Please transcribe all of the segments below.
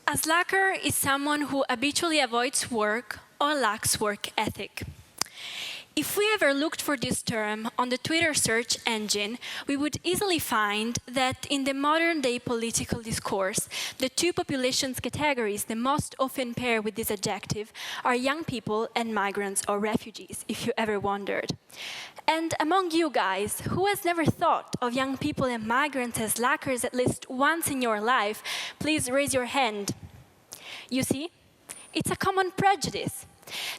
A slacker is someone who habitually avoids work or lacks work ethic. If we ever looked for this term on the Twitter search engine, we would easily find that in the modern-day political discourse, the two populations categories that most often pair with this adjective are young people and migrants or refugees, if you ever wondered. And among you guys, who has never thought of young people and migrants as slackers at least once in your life, please raise your hand. You see, it's a common prejudice.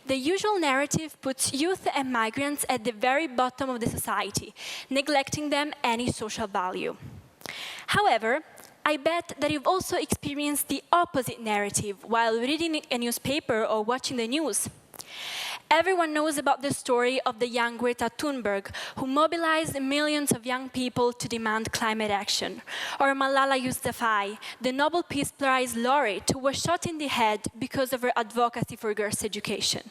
The usual narrative puts youth and migrants at the very bottom of the society, neglecting them any social value. However, I bet that you've also experienced the opposite narrative while reading a newspaper or watching the news. Everyone knows about the story of the young Greta Thunberg, who mobilized millions of young people to demand climate action, or Malala Yousafzai, the Nobel Peace Prize laureate who was shot in the head because of her advocacy for girls' education.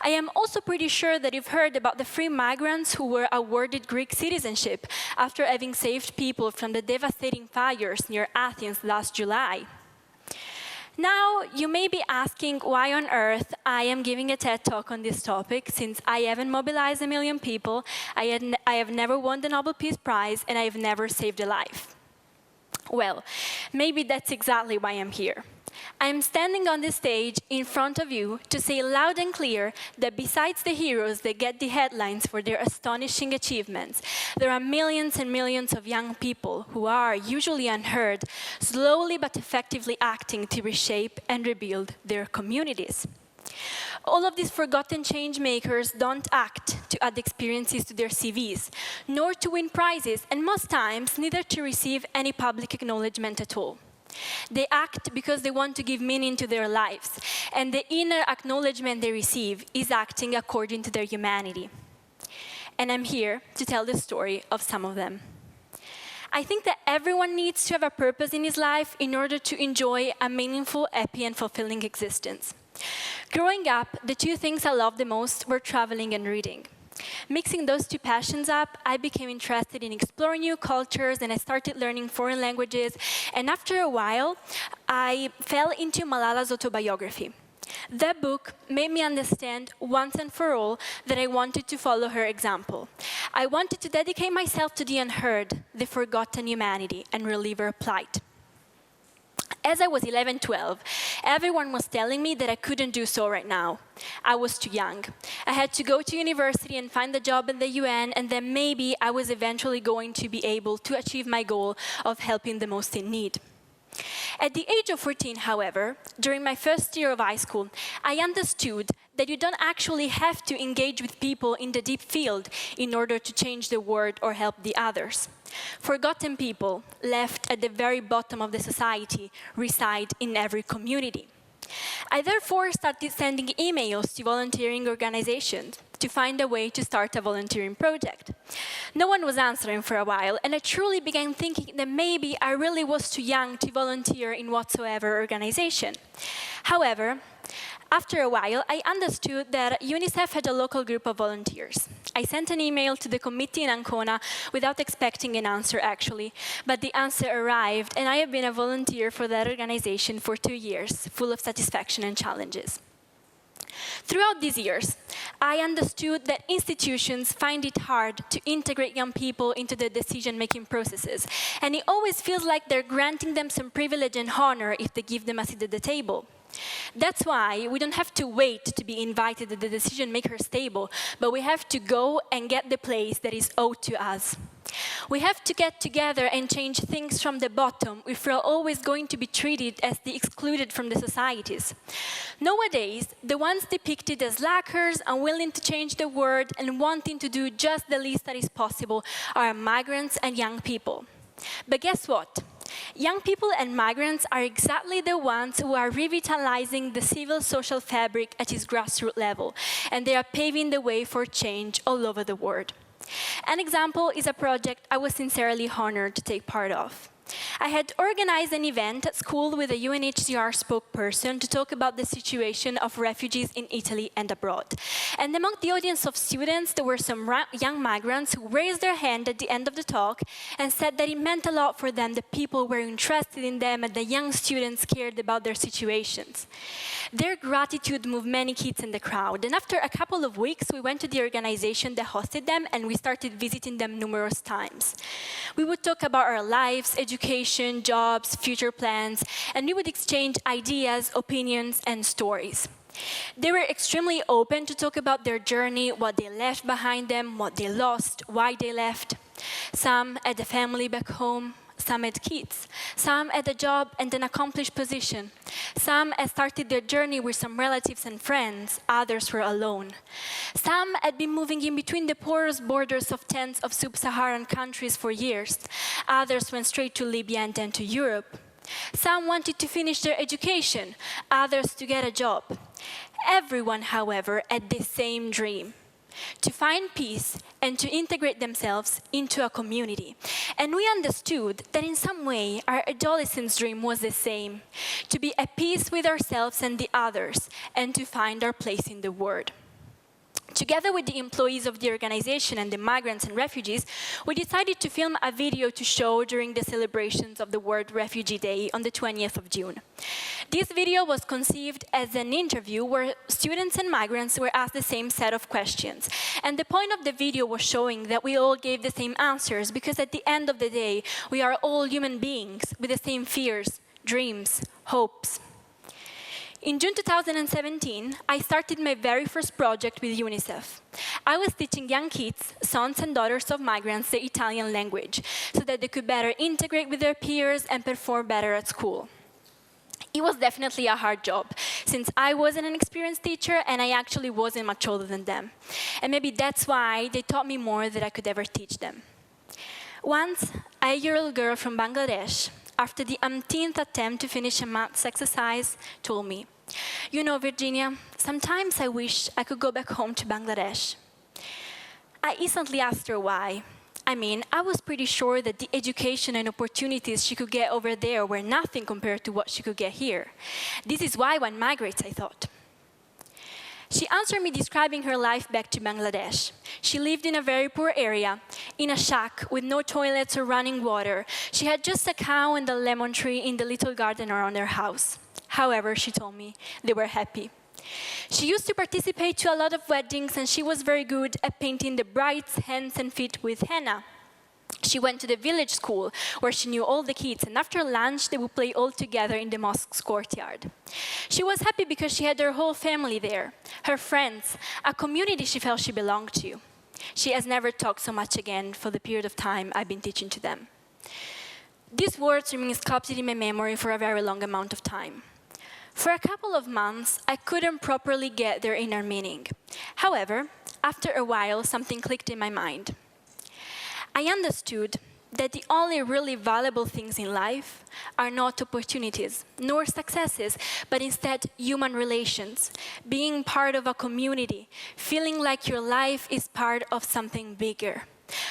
I am also pretty sure that you've heard about the free migrants who were awarded Greek citizenship after having saved people from the devastating fires near Athens last July. Now, you may be asking why on earth I am giving a TED talk on this topic, since I haven't mobilized a million people, I have never won the Nobel Peace Prize, and I have never saved a life. Well, maybe that's exactly why I'm here. I'm standing on this stage in front of you to say loud and clear that besides the heroes that get the headlines for their astonishing achievements, there are millions and millions of young people who are, usually unheard, slowly but effectively acting to reshape and rebuild their communities. All of these forgotten changemakers don't act to add experiences to their CVs, nor to win prizes, and most times neither to receive any public acknowledgement at all. They act because they want to give meaning to their lives, and the inner acknowledgement they receive is acting according to their humanity. And I'm here to tell the story of some of them. I think that everyone needs to have a purpose in his life in order to enjoy a meaningful, happy, and fulfilling existence. Growing up, the two things I loved the most were traveling and reading. Mixing those two passions up, I became interested in exploring new cultures, and I started learning foreign languages. And after a while, I fell into Malala's autobiography. That book made me understand once and for all that I wanted to follow her example. I wanted to dedicate myself to the unheard, the forgotten humanity, and relieve her plight. As I was 11, 12, everyone was telling me that I couldn't do so right now. I was too young. I had to go to university and find a job in the UN, and then maybe I was eventually going to be able to achieve my goal of helping the most in need. At the age of 14, however, during my first year of high school, I understood that you don't actually have to engage with people in the deep field in order to change the world or help the others. Forgotten people, left at the very bottom of the society, reside in every community. I therefore started sending emails to volunteering organizations to find a way to start a volunteering project. No one was answering for a while, and I truly began thinking that maybe I really was too young to volunteer in whatsoever organization. However, after a while, I understood that UNICEF had a local group of volunteers. I sent an email to the committee in Ancona without expecting an answer, actually, but the answer arrived, and I have been a volunteer for that organization for 2 years, full of satisfaction and challenges. Throughout these years, I understood that institutions find it hard to integrate young people into the decision-making processes, and it always feels like they're granting them some privilege and honor if they give them a seat at the table. That's why we don't have to wait to be invited at the decision-makers table, but we have to go and get the place that is owed to us. We have to get together and change things from the bottom if we're always going to be treated as the excluded from the societies. Nowadays, the ones depicted as slackers, unwilling to change the world, and wanting to do just the least that is possible are migrants and young people. But guess what? Young people and migrants are exactly the ones who are revitalizing the civil social fabric at its grassroots level, and they are paving the way for change all over the world. An example is a project I was sincerely honored to take part of. I had organized an event at school with a UNHCR spokesperson to talk about the situation of refugees in Italy and abroad. And among the audience of students, there were some young migrants who raised their hand at the end of the talk and said that it meant a lot for them that people were interested in them and the young students cared about their situations. Their gratitude moved many kids in the crowd, and after a couple of weeks, we went to the organization that hosted them and we started visiting them numerous times. We would talk about our lives, education, jobs, future plans, and we would exchange ideas, opinions, and stories. They were extremely open to talk about their journey, what they left behind them, what they lost, why they left. Some had a family back home, some had kids, some had a job and an accomplished position. Some had started their journey with some relatives and friends, others were alone. Some had been moving in between the porous borders of tens of sub-Saharan countries for years. Others went straight to Libya and then to Europe. Some wanted to finish their education, others to get a job. Everyone, however, had the same dream: to find peace and to integrate themselves into a community. And we understood that in some way our adolescence dream was the same: to be at peace with ourselves and the others, and to find our place in the world. Together with the employees of the organization and the migrants and refugees, we decided to film a video to show during the celebrations of the World Refugee Day on the 20th of June. This video was conceived as an interview where students and migrants were asked the same set of questions. And the point of the video was showing that we all gave the same answers, because at the end of the day, we are all human beings with the same fears, dreams, hopes. In June 2017, I started my very first project with UNICEF. I was teaching young kids, sons and daughters of migrants, the Italian language, so that they could better integrate with their peers and perform better at school. It was definitely a hard job, since I wasn't an experienced teacher and I actually wasn't much older than them. And maybe that's why they taught me more than I could ever teach them. Once, a 8-year-old girl from Bangladesh, after the umpteenth attempt to finish a maths exercise, told me, "You know, Virginia, sometimes I wish I could go back home to Bangladesh." I instantly asked her why. I mean, I was pretty sure that the education and opportunities she could get over there were nothing compared to what she could get here. This is why one migrates, I thought. She answered me describing her life back to Bangladesh. She lived in a very poor area, in a shack with no toilets or running water. She had just a cow and a lemon tree in the little garden around their house. However, she told me, they were happy. She used to participate to a lot of weddings, and she was very good at painting the bride's hands and feet with henna. She went to the village school, where she knew all the kids, and after lunch, they would play all together in the mosque's courtyard. She was happy because she had her whole family there, her friends, a community she felt she belonged to. She has never talked so much again for the period of time I've been teaching to them. These words remain sculpted in my memory for a very long amount of time. For a couple of months, I couldn't properly get their inner meaning. However, after a while, something clicked in my mind. I understood that the only really valuable things in life are not opportunities, nor successes, but instead human relations, being part of a community, feeling like your life is part of something bigger.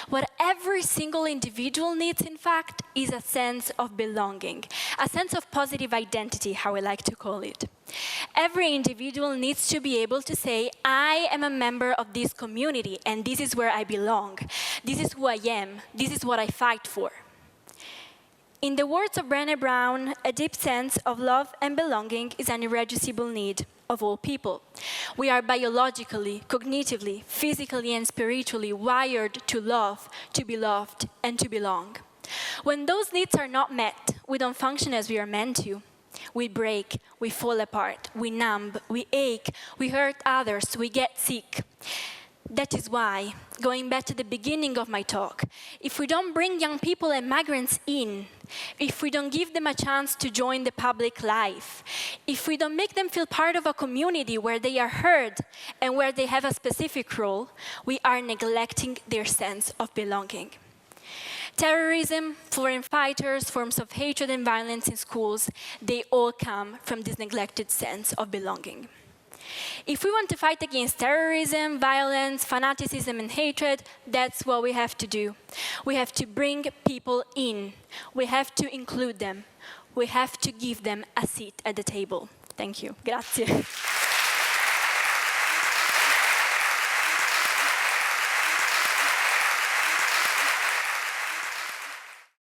What every single individual needs, in fact, is a sense of belonging, a sense of positive identity, how I like to call it. Every individual needs to be able to say, I am a member of this community, and this is where I belong. This is who I am. This is what I fight for. In the words of Brené Brown, a deep sense of love and belonging is an irreducible need of all people. We are biologically, cognitively, physically, and spiritually wired to love, to be loved, and to belong. When those needs are not met, we don't function as we are meant to. We break, we fall apart, we numb, we ache, we hurt others, we get sick. That is why, going back to the beginning of my talk, if we don't bring young people and migrants in, if we don't give them a chance to join the public life, if we don't make them feel part of a community where they are heard and where they have a specific role, we are neglecting their sense of belonging. Terrorism, foreign fighters, forms of hatred and violence in schools, they all come from this neglected sense of belonging. If we want to fight against terrorism, violence, fanaticism, and hatred, that's what we have to do. We have to bring people in. We have to include them. We have to give them a seat at the table. Thank you. Grazie.